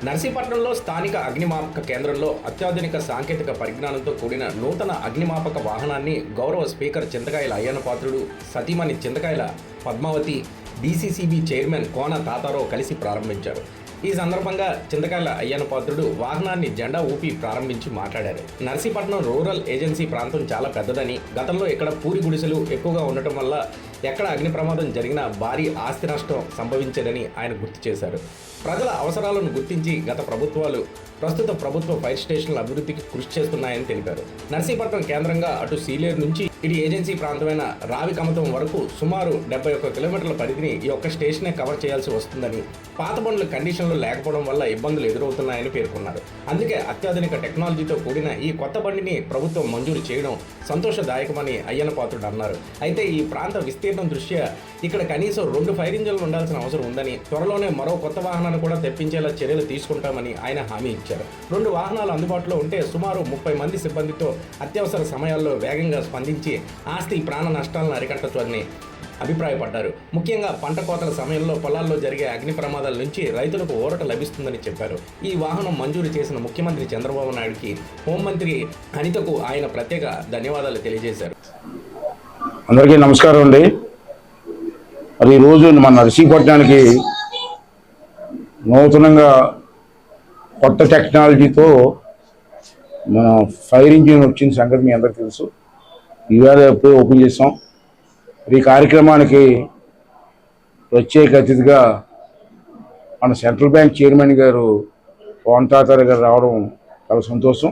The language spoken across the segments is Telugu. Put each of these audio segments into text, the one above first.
నర్సీపట్నంలో స్థానిక అగ్నిమాపక కేంద్రంలో అత్యాధునిక సాంకేతిక పరిజ్ఞానంతో కూడిన నూతన అగ్నిమాపక వాహనాన్ని గౌరవ స్పీకర్ చింతకాయల అయ్యన్న పాత్రుడు, సతీమణి చింతకాయల పద్మావతి, డీసీసీబీ చైర్మన్ కోన తాతారావు కలిసి ప్రారంభించారు. ఈ సందర్భంగా చింతకాయల అయ్యన్న పాత్రుడు వాహనాన్ని జెండా ఊపి ప్రారంభించి మాట్లాడారు. నర్సీపట్నం రూరల్ ఏజెన్సీ ప్రాంతం చాలా పెద్దదని, గతంలో ఇక్కడ పూరి గుడిసెలు ఎక్కువగా ఉండటం వల్ల ఎక్కడ అగ్ని ప్రమాదం జరిగినా భారీ ఆస్తి నష్టం సంభవించేదని ఆయన గుర్తు చేశారు. ప్రజల అవసరాలను గుర్తించి గత ప్రభుత్వాలు ప్రస్తుత ప్రభుత్వ ఫైర్ స్టేషన్ల అభివృద్ధికి కృషి చేస్తున్నాయని తెలిపారు. నర్సీపట్నం కేంద్రంగా అటు సీలేరు నుంచి ఇటు ఏజెన్సీ ప్రాంతమైన రావికమతం వరకు సుమారు 71 కిలోమీటర్ల పరిధిని ఈ ఒక్క స్టేషనే కవర్ చేయాల్సి వస్తుందని, పాత బండ్ల కండిషన్లు లేకపోవడం వల్ల ఇబ్బందులు ఎదురవుతున్నాయని పేర్కొన్నారు. అందుకే అత్యాధునిక టెక్నాలజీతో కూడిన ఈ కొత్త బండిని ప్రభుత్వం మంజూరు చేయడం సంతోషదాయకమని అయ్యన్న పాత్రుడు అన్నారు. అయితే ఈ ప్రాంత విస్తీర్ణం దృష్ట్యా ఇక్కడ కనీసం 2 ఫైర్ ఇంజన్లు ఉండాల్సిన అవసరం ఉందని, త్వరలోనే మరో కొత్త వాహనాన్ని కూడా తెప్పించేలా చర్యలు తీసుకుంటామని ఆయన హామీ ఇచ్చారు. 2 వాహనాలు అందుబాటులో ఉంటే సుమారు 30 మంది సిబ్బందితో అత్యవసర సమయాల్లో వేగంగా స్పందించి ఆస్తి ప్రాణ నష్టాలను అరికట్టవచ్చని అభిప్రాయపడ్డారు. ముఖ్యంగా పంట కోతల సమయంలో పొలాల్లో జరిగే అగ్ని ప్రమాదాల నుంచి రైతులకు ఊరట లభిస్తుందని చెప్పారు. ఈ వాహనం మంజూరు చేసిన ముఖ్యమంత్రి చంద్రబాబు నాయుడుకి, హోంమంత్రి అనితకు ఆయన ప్రత్యేక ధన్యవాదాలు తెలియజేశారు. అందరికీ నమస్కారం అండి. మరి ఈరోజు మన నర్సీపట్నానికి నూతనంగా కొత్త టెక్నాలజీతో మన ఫైర్ ఇంజిన్ వచ్చిన సంగతి మీ అందరికీ తెలుసు. ఇవాళ ఎప్పుడూ ఓపెన్ చేసాం. ఈ కార్యక్రమానికి ప్రత్యేక అతిథిగా మన సెంట్రల్ బ్యాంక్ చైర్మన్ గారు కోన తాతారావు గారు రావడం చాలా సంతోషం.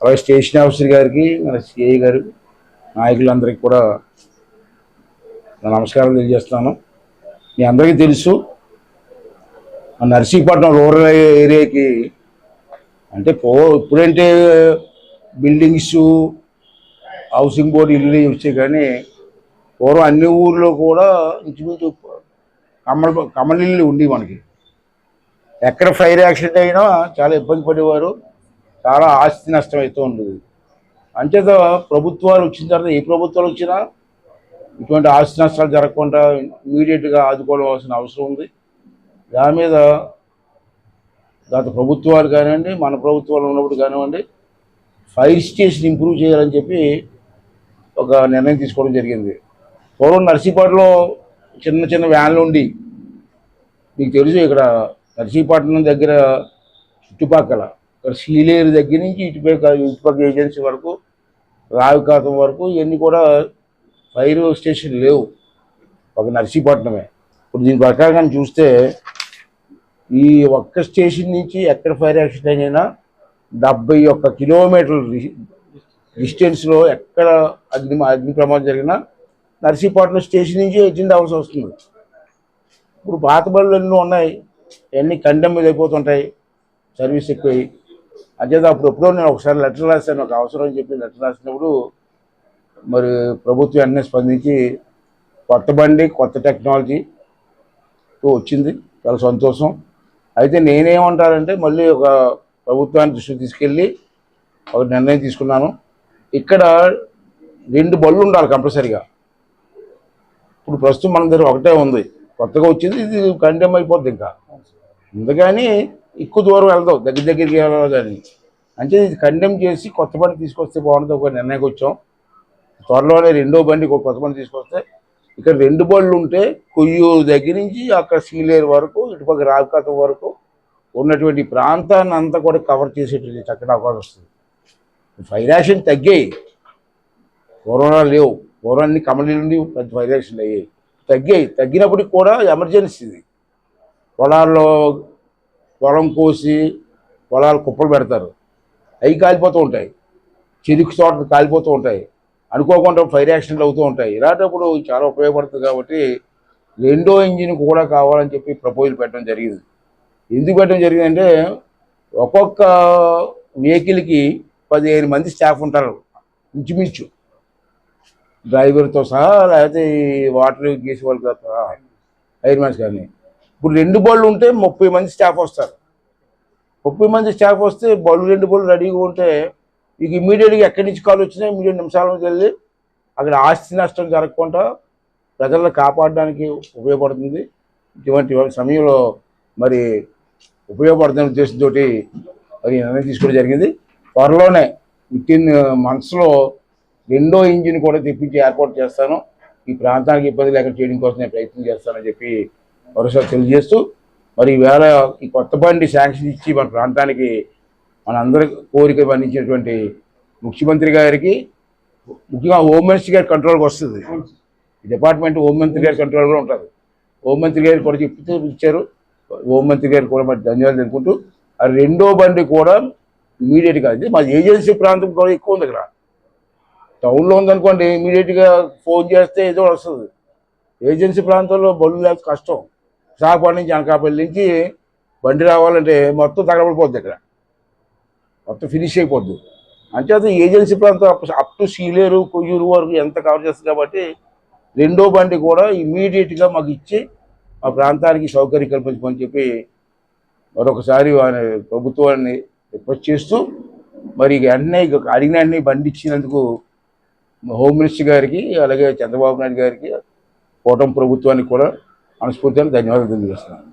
అలాగే స్టేషన్ ఆఫీసర్ గారికి, మన సిఐ గారు, నాయకులందరికీ కూడా నమస్కారం తెలియజేస్తున్నాను. మీ అందరికీ తెలుసు, నర్సీపట్నం రూరల్ ఏరియాకి అంటే ఇప్పుడంటే బిల్డింగ్స్, హౌసింగ్ బోర్డు ఇల్లు వచ్చాయి, కానీ పూర్వం అన్ని ఊర్లో కూడా ఇంచుమించు కమల ఇల్లు ఉండి మనకి ఎక్కడ ఫైర్ యాక్సిడెంట్ అయినా చాలా ఇబ్బంది పడేవారు, చాలా ఆస్తి నష్టం అవుతూ ఉండేది. అంచేత ప్రభుత్వాలు వచ్చిన తర్వాత ఏ ప్రభుత్వాలు వచ్చినా ఇటువంటి ఆస్తి నష్టాలు జరగకుండా ఇమీడియట్గా ఆదుకోవాల్సిన అవసరం ఉంది. దాని మీద గత ప్రభుత్వాలు కానివ్వండి, మన ప్రభుత్వాలు ఉన్నప్పుడు కానివ్వండి, ఫైర్ స్టేషన్ ఇంప్రూవ్ చేయాలని చెప్పి ఒక నిర్ణయం తీసుకోవడం జరిగింది. పూర్వం నర్సీపట్నంలో చిన్న చిన్న వ్యాన్లు ఉండి, మీకు తెలుసు ఇక్కడ నర్సీపట్నం దగ్గర చుట్టుపక్కల ఇక్కడ సీలేరు దగ్గర నుంచి ఇటుపక్క ఏజెన్సీ వరకు, రావికాతం వరకు ఇవన్నీ కూడా ఫైర్ స్టేషన్ లేవు, ఒక నర్సీపట్నమే. ఇప్పుడు దీని ప్రకారం చూస్తే ఈ ఒక్క స్టేషన్ నుంచి ఎక్కడ ఫైర్ యాక్సిడెంట్ అయినా 71 కిలోమీటర్ల డిస్టెన్స్లో ఎక్కడ అగ్ని ప్రమాదం జరిగినా నర్సీపట్నం స్టేషన్ నుంచి ఎజెండా అవసరం వస్తుంది. ఇప్పుడు పాత బళ్ళు ఎన్నో ఉన్నాయి, అన్నీ కండెమ్ మీద అయిపోతుంటాయి, సర్వీస్ ఎక్కువ. అంచేత ఎప్పుడో నేను ఒకసారి లెటర్ రాశాను, ఒక అవసరం అని చెప్పి లెటర్ రాసినప్పుడు మరి ప్రభుత్వం అన్నీ స్పందించి కొత్త బండి, కొత్త టెక్నాలజీతో వచ్చింది, చాలా సంతోషం. అయితే నేనేమంటానంటే మళ్ళీ ఒక ప్రభుత్వాన్ని దృష్టికి తీసుకెళ్ళి ఒక నిర్ణయం తీసుకున్నాను. ఇక్కడ 2 బళ్ళు ఉండాలి కంపల్సరీగా. ఇప్పుడు ప్రస్తుతం మన దగ్గర ఒకటే ఉంది, కొత్తగా వచ్చింది, ఇది కండెమ్ అయిపోద్ది. ఇంకా అందుకని ఎక్కువ దూరం వెళ్దాం, దగ్గరికి వెళ్ళాలి కానీ అంటే ఇది కండెమ్ చేసి కొత్త బండి తీసుకొస్తే బాగుంటుంది ఒక నిర్ణయానికి వచ్చాం. త్వరలోనే 2వ బండి కొత్త బండి తీసుకొస్తే ఇక్కడ 2 బళ్ళు ఉంటే కొయ్యూరు దగ్గర నుంచి అక్కడ సీలేరు వరకు, ఇటుపక్క రావికాతం వరకు ఉన్నటువంటి ప్రాంతాన్ని అంతా కూడా కవర్ చేసేటువంటి చక్కటి అవకాశం వస్తుంది. ఫైర్ యాక్సిడెంట్ తగ్గాయి, కరోనా లేవు, కరోనాన్ని కమలి నుండి పెద్ద ఫైర్ యాక్సిడెంట్ అయ్యాయి, తగ్గినప్పటికి కూడా ఎమర్జెన్సీ. పొలాల్లో పొలం కోసి పొలాలు కుప్పలు పెడతారు, అవి కాలిపోతూ ఉంటాయి, చెరుకు తోటలు కాలిపోతూ ఉంటాయి, అనుకోకుండా ఫైర్ యాక్సిడెంట్లు అవుతూ ఉంటాయి. ఇలాంటప్పుడు చాలా ఉపయోగపడుతుంది. కాబట్టి 2వ ఇంజిన్ కూడా కావాలని చెప్పి ప్రపోజల్ పెట్టడం జరిగింది. ఎందుకు పెట్టడం జరిగిందంటే ఒక్కొక్క వెహికల్కి 15 మంది స్టాఫ్ ఉంటారు ఇంచుమించు, డ్రైవర్తో సహా, లేకపోతే వాటర్ గీసే వాళ్ళు సహా, ఫైర్మెన్స్ కానీ. ఇప్పుడు 2 బళ్ళు ఉంటే 30 మంది స్టాఫ్ వస్తారు. 30 మంది స్టాఫ్ వస్తే 2 బళ్ళు రెడీగా ఉంటే మీకు ఇమీడియట్గా ఎక్కడి నుంచి కాల్ వచ్చినా ఇమీడియట్ నిమిషాల నుంచి వెళ్ళి అక్కడ ఆస్తి నష్టం జరగకుండా ప్రజలను కాపాడడానికి ఉపయోగపడుతుంది. ఇటువంటి సమయంలో మరి ఉపయోగపడుతున్న ఉద్దేశంతో మరి నిర్ణయం తీసుకోవడం జరిగింది. త్వరలోనే వితిన్ మంత్స్లో రెండో ఇంజిన్ కూడా తెప్పించి ఏర్పాటు చేస్తాను. ఈ ప్రాంతానికి ఇబ్బంది లేకుండా చేయడం కోసం నేను ప్రయత్నం చేస్తానని చెప్పి మరోసారి తెలియజేస్తూ, మరి ఈవేళ ఈ కొత్త బండి శాంక్షన్ ఇచ్చి మన ప్రాంతానికి మనందరి కోరిక బంధించినటువంటి ముఖ్యమంత్రి గారికి, ముఖ్యంగా హోమ్ మినిస్టర్ గారి కంట్రోల్కి వస్తుంది. ఈ డిపార్ట్మెంట్ హోంమంత్రి గారి కంట్రోల్ కూడా ఉంటుంది. హోంమంత్రి గారికి కూడా చెప్తూ ఇచ్చారు. హోంమంత్రి గారికి కూడా మరి ధన్యవాదాలు తెలుపుకుంటూ, ఆ రెండో బండి కూడా ఇమీడియట్గా, అది మా ఏజెన్సీ ప్రాంతం కూడా ఎక్కువ ఉంది. ఇక్కడ టౌన్లో ఉందనుకోండి, ఇమీడియట్గా ఫోన్ చేస్తే ఏదో వస్తుంది. ఏజెన్సీ ప్రాంతంలో బళ్ళు లేకపోతే కష్టం. విశాఖపట్నం నుంచి అనకాపల్లి నుంచి బండి రావాలంటే మొత్తం తగలబడిపోద్ది. ఇక్కడ మొత్తం ఫినిష్ అయిపోద్ది. అంచేత ఏజెన్సీ ప్రాంతం అప్ టు సీలేరు, కొయ్యూరు వరకు ఎంత కవర్ చేస్తుంది. కాబట్టి రెండో బండి కూడా ఇమీడియట్గా మాకు ఇచ్చి మా ప్రాంతానికి సౌకర్యం కల్పించమని చెప్పి మరొకసారి ప్రభుత్వాన్ని రిక్వెస్ట్ చేస్తూ, మరి వెంటనే అడిగిన వెంటనే బండి ఇచ్చినందుకు హోమ్ మినిస్టర్ గారికి, అలాగే చంద్రబాబు నాయుడు గారికి, కూటమి ప్రభుత్వానికి కూడా మనస్ఫూర్తిగా ధన్యవాదాలు తెలియజేస్తున్నాను.